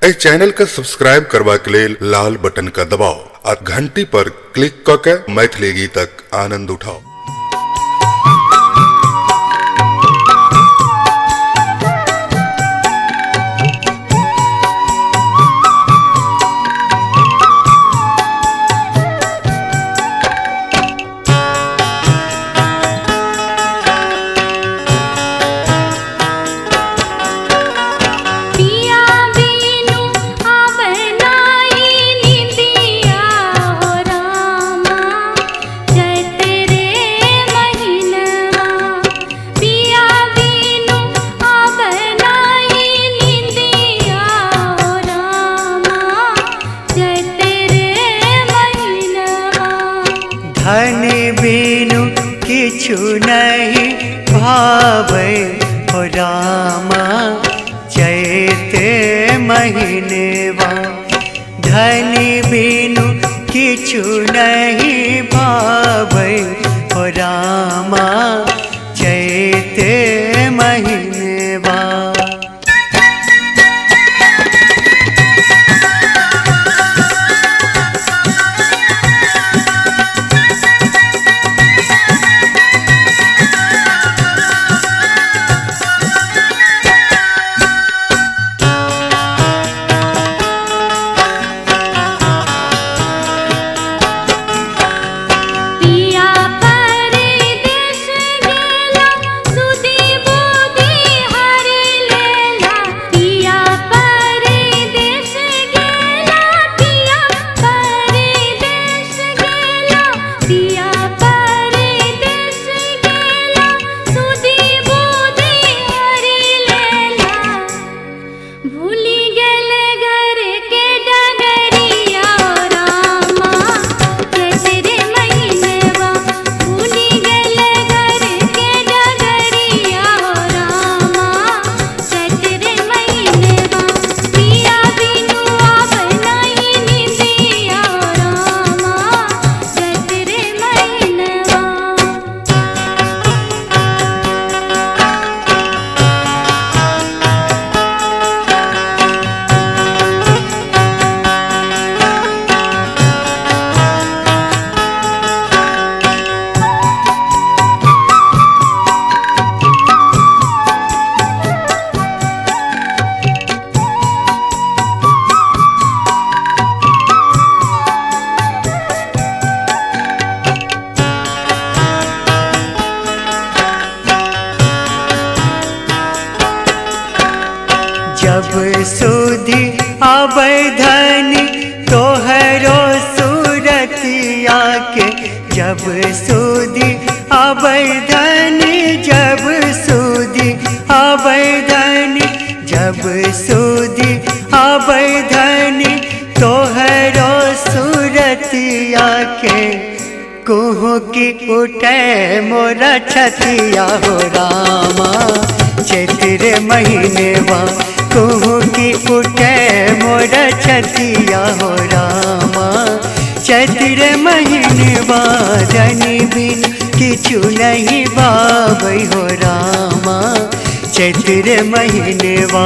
ए channel का subscribe करवा के लेल लाल बटन का दबाओ और घंटी पर क्लिक करके मैथिली गीतक आनंद उठाओ। धन बिनु किछु नहीं भावे हो रामा चैते महीनवा। धन बिनु किछु नहीं भावे हो रामा चैते महीनवा। जब सुधी आबै धन तोहरो सूरतिया के, जब सुधी आबै धन, जब सुधी आबै धन, जब सुधी आबै धन तोहरो सूरतिया के। कुहू की उठे मोरा छतिया हो रामा चैत्र महीनेवा। कुहू की उठे मोरा छतिया हो रामा चैत्र महीनेवा। धन बिन किछु नहीं भावै हो रामा चैत्र महीनेवा।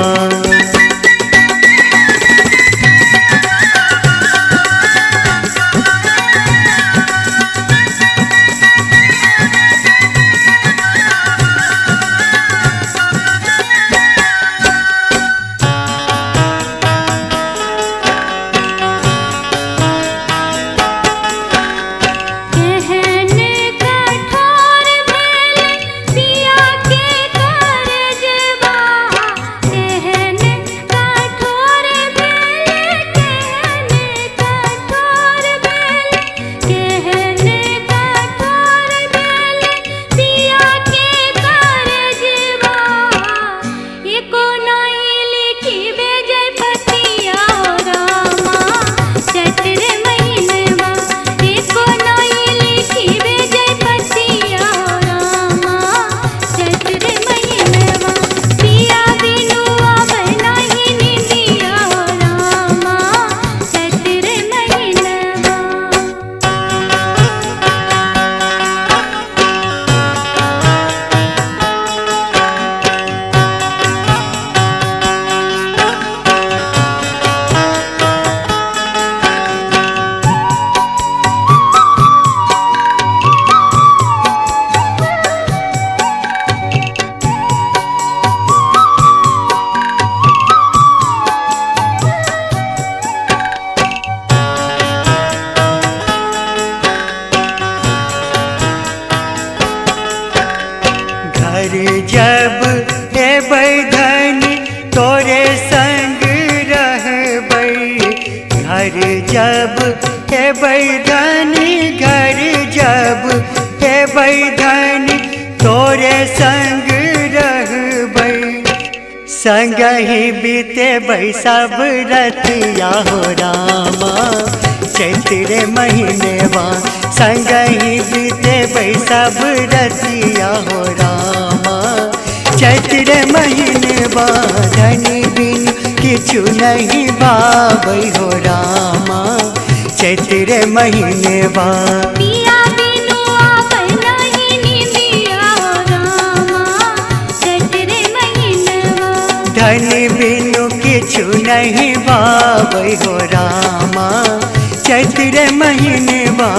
घर जब हे बैधनी घर जब हे बैधनी तोरे संग रहबै संग ही बीतेबै सब रतिया हो रामा चैत्र महीनेवा संग ही बीतेबै सब रतिया हो रामा चैत्र महीनेवा धनी बिन किछु नहीं भाबै हो रामा चैत्र महीनेवा पिया बिनु आबै नहीं निंदिया हो रामा चैत्र महीनेवा धनी बिनु किछु नहीं भाबै हो रामा चैत्र महीनेवा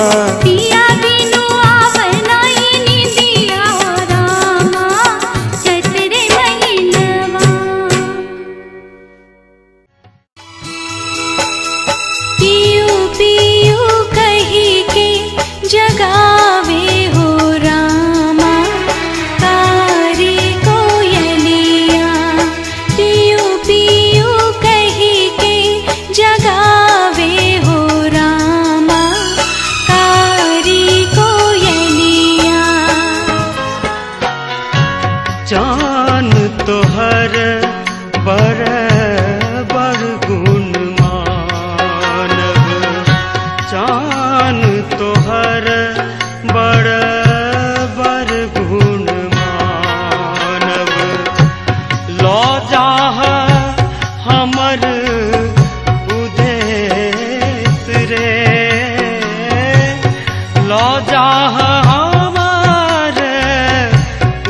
पिया बिनु आबै नहीं निंदिया हो रामा चैत्र महीनेवा पियू पियू कही के जगावे हो रामा कारी कोयलिया पियू पियू कही के जगावे हो रामा कारी कोयलिया जान तोहर बर बर गुण मानब जान तोहर बर बर गुण मानब लो जाह हमर उदेश रे लो जाह हमर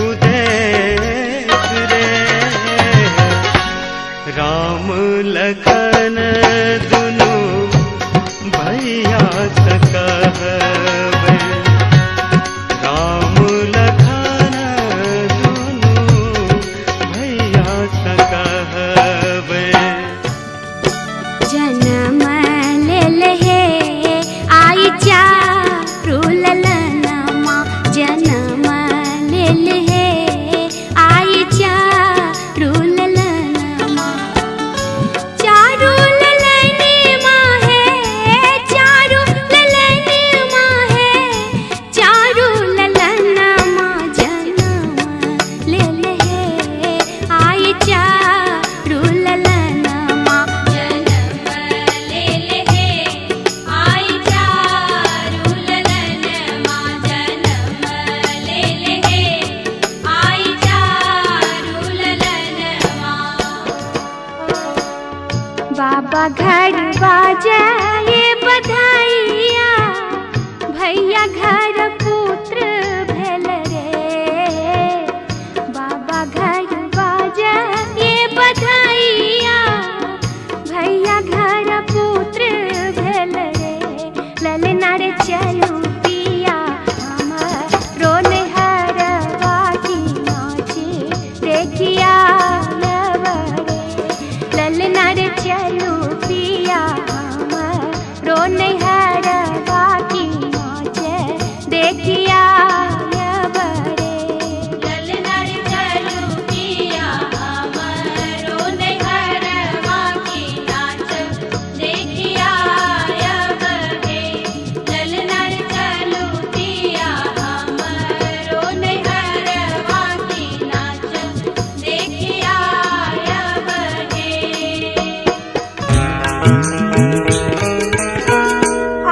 उदेश रे राम लखन दुनु भैया सकहबै राम लखन दुनु भैया सकहबै जन्म लेल हे आई चारू ललनमा जन्म लेल हे आई चारू ललनमा चारू ललनमा है चारू ललनमा है चारू ललनमा जन्म लेल हे आई चारू ललनमा जन्म लेल हे आई चारू ललनमा जन्म लेल हे आई चारू ललनमा बाबा घर बाजाए बधाइया भैया घर पुत्र भेल रे बाबा घर बाजाए बधाइया भैया घर पुत्र भेल रे ललना रे चलू पिया हमरो नहरवा की नाची देखिया ललना रे चलू पिया हमरो नहरवा की नाचे देखिया ललना रे चलू पिया हमरो नहरवा की नाच देखिया ललना रे चलू पिया हमरो नहरवा की नाच देखिया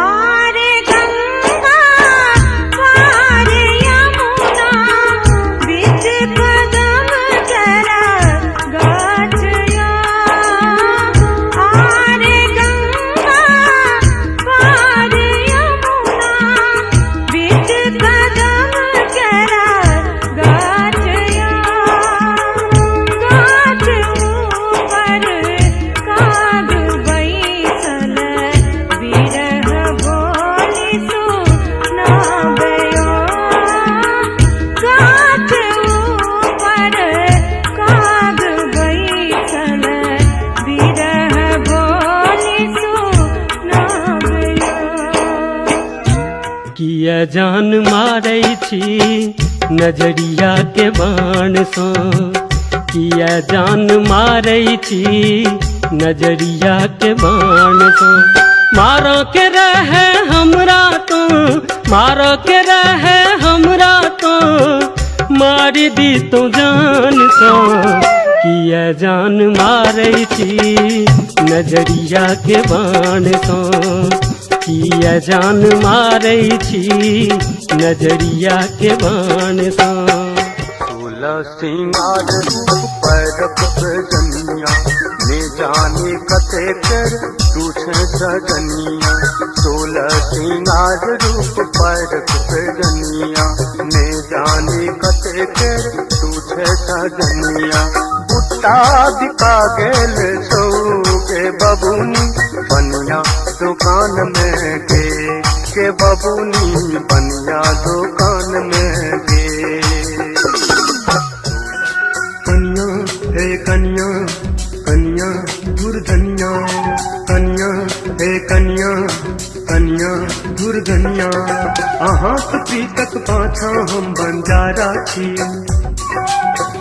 आरे गंगा पार यमुना बीच कदम जरा गाठया आरे गंगा पार यमुना बीच कदम जरा गाठया गाठ ऊपर काग बैसल बिरह बोली सुनाबयो गाठ ऊपर काग बैसल बिरह बोली सुनाबयो किया जान मारै छी नजरिया के बाण सँ किया जान मारै छी नजरिया के बाण सँ मारो के रहे हमरा तो, मारो के रहे हमरा तो, मारी दी तो जान सो। किया जान मारै छी नजरिया के बाण सो। किया जान मारै छी नजरिया के बाण सो। सोलह सिंगार रूप पैरक सजनिया, ने जाने कते कर दूसरे सजनिया। सोलह सिंगार रूप पैरक सजनिया, ने जाने कते कर दूसरे सजनिया। बुट्टा दिखा गेल सौ के बबुनी बनिया दुकान में के बबुनी बनिया दुकान में गे। कन्या हे कन्या कन्या दुर्धनिया, कन्या हे कन्या कन्या दुर्धनिया। अहाँक प्रीतक पाछा हम बंजारा छी,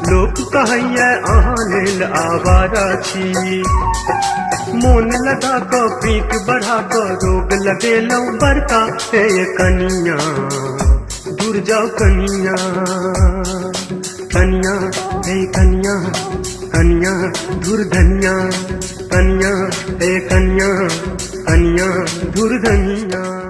लोक कहैया अहाँ लेल आवारा छी। मोन लगा कऽ पीक बढ़ा कऽ रोग लगेलहुँ बड़का। हे कनिया दूर जाओ कनिया, कनिया हे कनिया कनिया दुर्धनिया, कनिया हे कनिया कनिया दुर्धनिया।